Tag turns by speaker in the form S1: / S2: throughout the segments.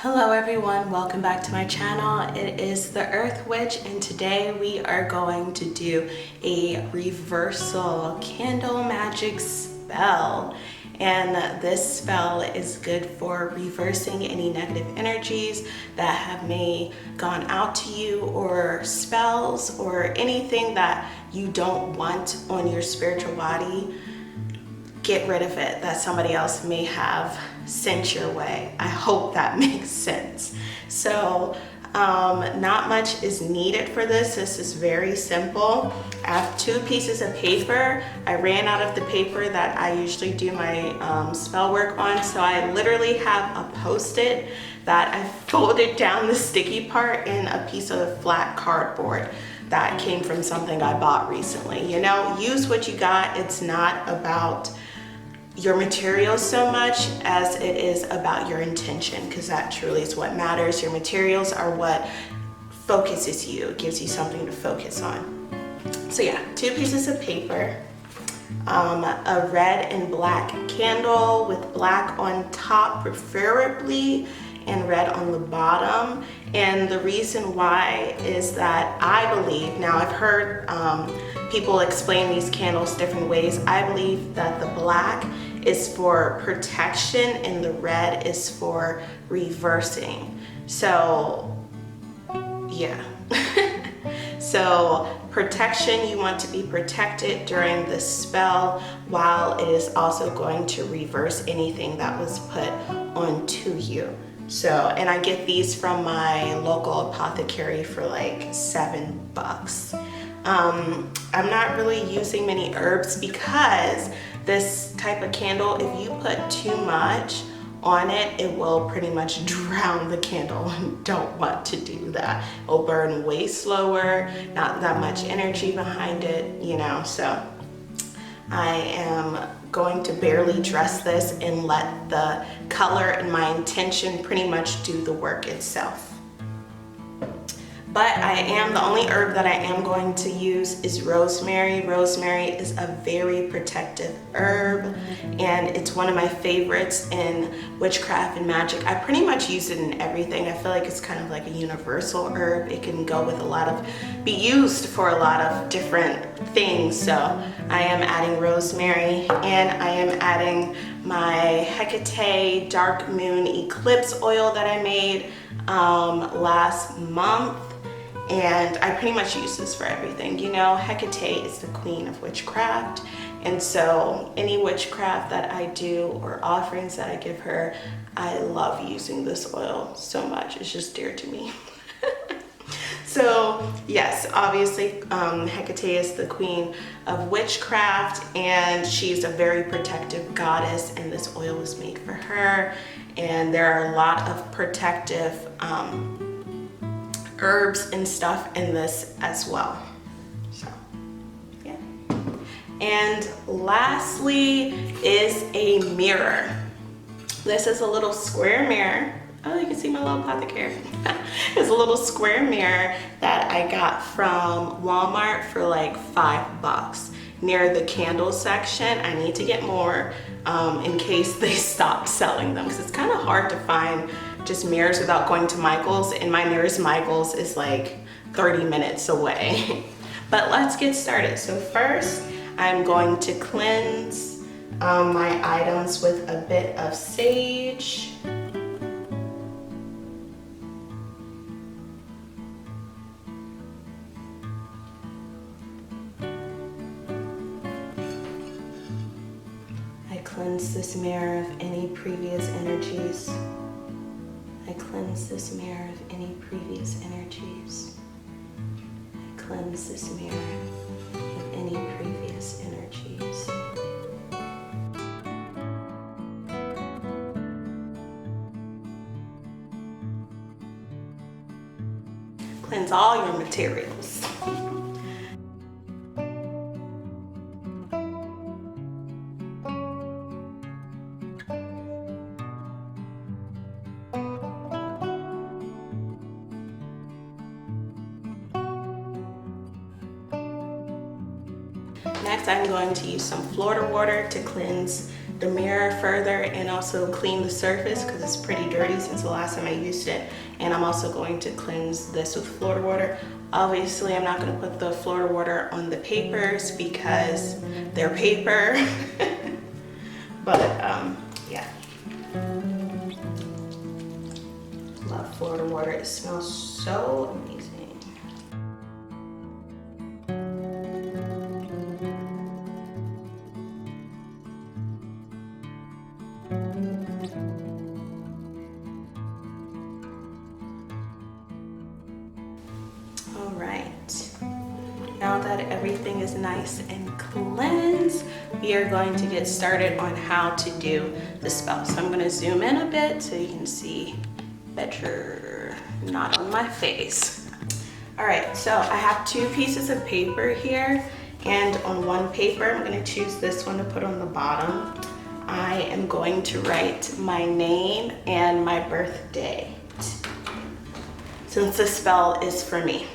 S1: Hello everyone, welcome back to my channel. It is the Earth Witch and today we are going to do a reversal candle magic spell. And this spell is good for reversing any negative energies that have may gone out to you, or spells or anything that you don't want on your spiritual body. Get rid of it that somebody else may have sent your way. I hope that makes sense. So not much is needed for this. This is very simple. I have 2 pieces of paper. I ran out of the paper that I usually do my spell work on, so I literally have a Post-it that I folded down the sticky part in a piece of flat cardboard that came from something I bought recently. You know, use what you got. It's not about your materials so much as it is about your intention, because that truly is what matters. Your materials are what focuses you. It gives you something to focus on. So yeah, 2 pieces of paper, a red and black candle with black on top preferably and red on the bottom. And the reason why is that I believe, now I've heard people explain these candles different ways. I believe that the black is for protection and the red is for reversing. So yeah. So protection, you want to be protected during the spell, while it is also going to reverse anything that was put onto you. So, and I get these from my local apothecary for like $7. I'm not really using many herbs because this type of candle, if you put too much on it, it will pretty much drown the candle. Don't want to do that. It'll burn way slower, not that much energy behind it, you know. So I am going to barely dress this and let the color and my intention pretty much do the work itself. But the only herb that I am going to use is rosemary. Rosemary is a very protective herb, and it's one of my favorites in witchcraft and magic. I pretty much use it in everything. I feel like it's kind of like a universal herb. It can go with be used for a lot of different things. So I am adding rosemary, and I am adding my Hecate Dark Moon Eclipse oil that I made last month. And I pretty much use this for everything. You know, Hecate is the queen of witchcraft. And so any witchcraft that I do or offerings that I give her, I love using this oil so much. It's just dear to me. So yes, obviously Hecate is the queen of witchcraft, and she's a very protective goddess, and this oil was made for her. And there are a lot of protective herbs and stuff in this as well. So yeah. And lastly is a mirror. This is a little square mirror. Oh, you can see my little apothecary. It's a little square mirror that I got from Walmart for like $5 near the candle section. I need to get more in case they stop selling them, because it's kind of hard to find just mirrors without going to Michael's, and my nearest Michael's is like 30 minutes away. But let's get started. So first, I'm going to cleanse my items with a bit of sage. I cleanse this mirror of any previous energies. I cleanse this mirror of any previous energies. I cleanse this mirror of any previous energies. Cleanse all your materials. Next, I'm going to use some Florida water to cleanse the mirror further and also clean the surface because it's pretty dirty since the last time I used it. And I'm also going to cleanse this with Florida water. Obviously, I'm not going to put the Florida water on the papers because they're paper. But yeah. Love Florida water. It smells so amazing. All right. Now that everything is nice and cleansed, we are going to get started on how to do the spell. So I'm going to zoom in a bit so you can see better, not on my face. All right, so I have 2 pieces of paper here, and on one paper, I'm going to choose this one to put on the bottom. I am going to write my name and my birth date, since the spell is for me.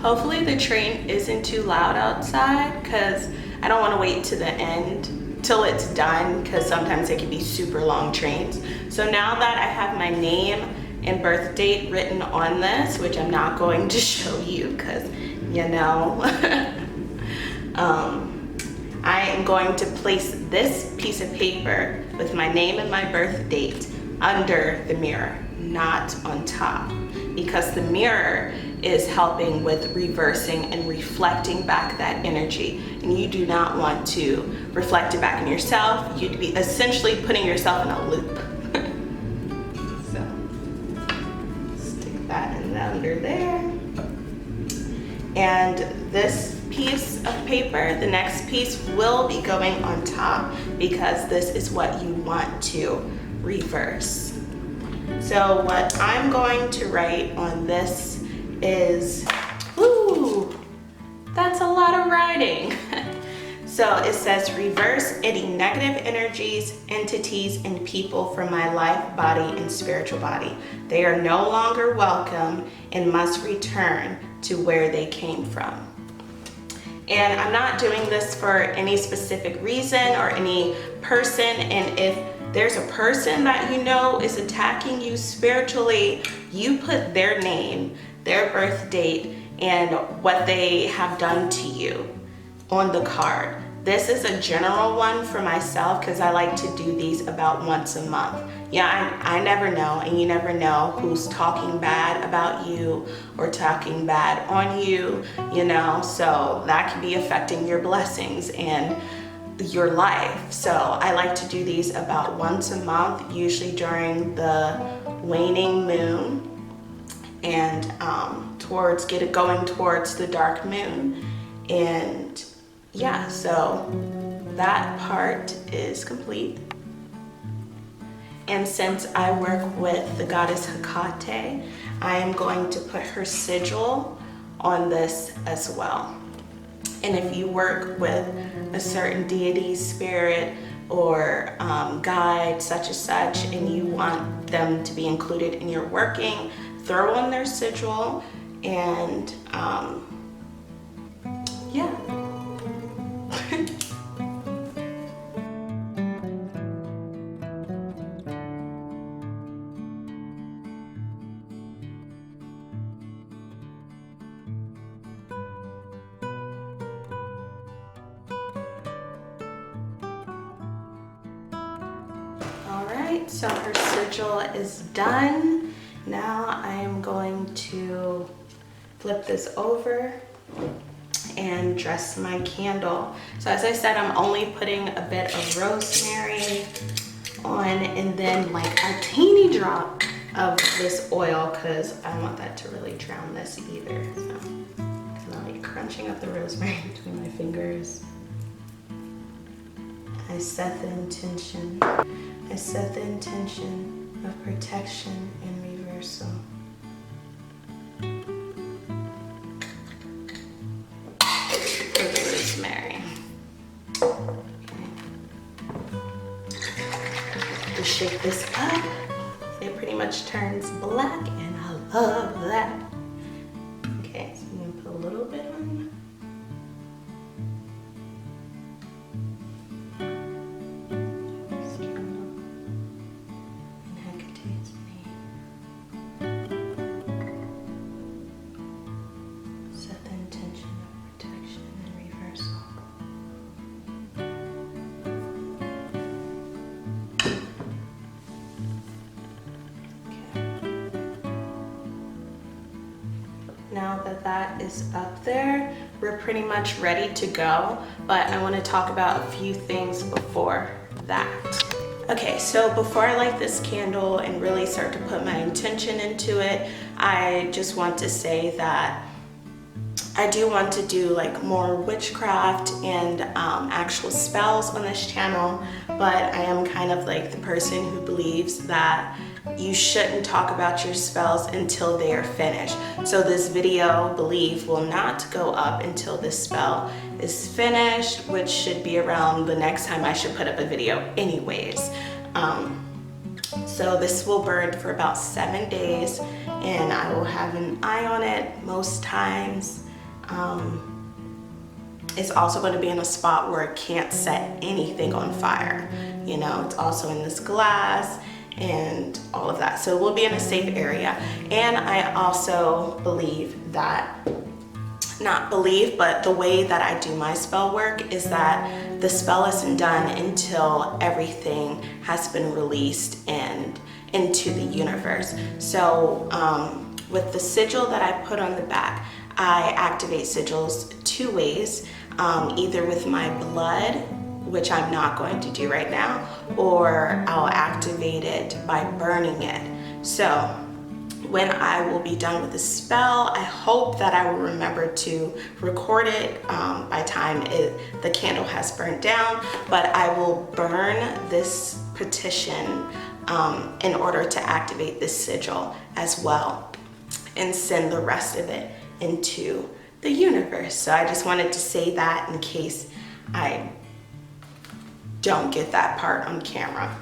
S1: Hopefully the train isn't too loud outside because I don't want to wait to the end till it's done because sometimes it can be super long trains. So now that I have my name and birth date written on this, which I'm not going to show you because, you know, I am going to place this piece of paper with my name and my birth date under the mirror, not on top, because the mirror is helping with reversing and reflecting back that energy, and you do not want to reflect it back in yourself. You'd be essentially putting yourself in a loop. So stick that in under there. And this piece of paper, the next piece will be going on top because this is what you want to reverse. So what I'm going to write on this is, ooh, that's a lot of writing. So it says, reverse any negative energies, entities, and people from my life, body, and spiritual body. They are no longer welcome and must return to where they came from. And I'm not doing this for any specific reason or any person. And if there's a person that you know is attacking you spiritually, you put their name, their birth date, and what they have done to you on the card. This is a general one for myself because I like to do these about once a month. Yeah, I never know, and you never know who's talking bad about you or talking bad on you, you know, so that can be affecting your blessings and your life. So I like to do these about once a month, usually during the waning moon and going towards the dark moon. And yeah, so that part is complete. And since I work with the goddess Hecate, I am going to put her sigil on this as well. And if you work with a certain deity, spirit, or guide, such and such, and you want them to be included in your working, throw on their sigil, and yeah. Alright, so her sigil is done. Now I am going to flip this over and dress my candle. So as I said, I'm only putting a bit of rosemary on and then like a teeny drop of this oil because I don't want that to really drown this either. So kind of like crunching up the rosemary between my fingers. I set the intention. I set the intention of protection and reversal. For the rosemary. Okay. To shake this up, it pretty much turns black, and I love that. Okay, so I'm gonna put a little bit on. now that that is up there, we're pretty much ready to go, but I want to talk about a few things before that. Okay, so before I light this candle and really start to put my intention into it, I just want to say that I do want to do like more witchcraft and actual spells on this channel, but I am kind of like the person who believes that you shouldn't talk about your spells until they are finished. So this video, believe, will not go up until this spell is finished, which should be around the next time I should put up a video anyways. So this will burn for about 7 days, and I will have an eye on it most times. It's also going to be in a spot where it can't set anything on fire. You know, it's also in this glass and all of that. So we'll be in a safe area. And I also believe that, not believe, but the way that I do my spell work is that the spell isn't done until everything has been released and into the universe. So with the sigil that I put on the back, I activate sigils 2 ways, either with my blood, which I'm not going to do right now, or I'll activate it by burning it. So when I will be done with the spell, I hope that I will remember to record it by time the candle has burnt down, but I will burn this petition in order to activate this sigil as well and send the rest of it into the universe. So I just wanted to say that in case I don't get that part on camera.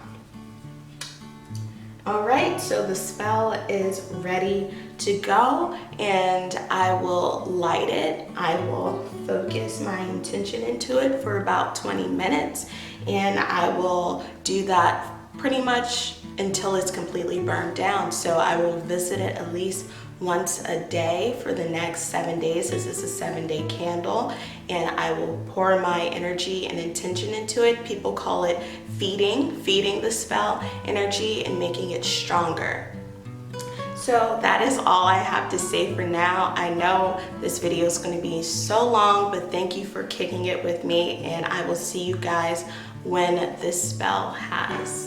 S1: All right, so the spell is ready to go, and I will light it. I will focus my intention into it for about 20 minutes, and I will do that pretty much until it's completely burned down. So I will visit it at least once a day for the next 7 days. This is a 7-day candle, and I will pour my energy and intention into it. People call it feeding the spell energy and making it stronger. So that is all I have to say for now. I know this video is going to be so long, but thank you for kicking it with me, and I will see you guys when this spell has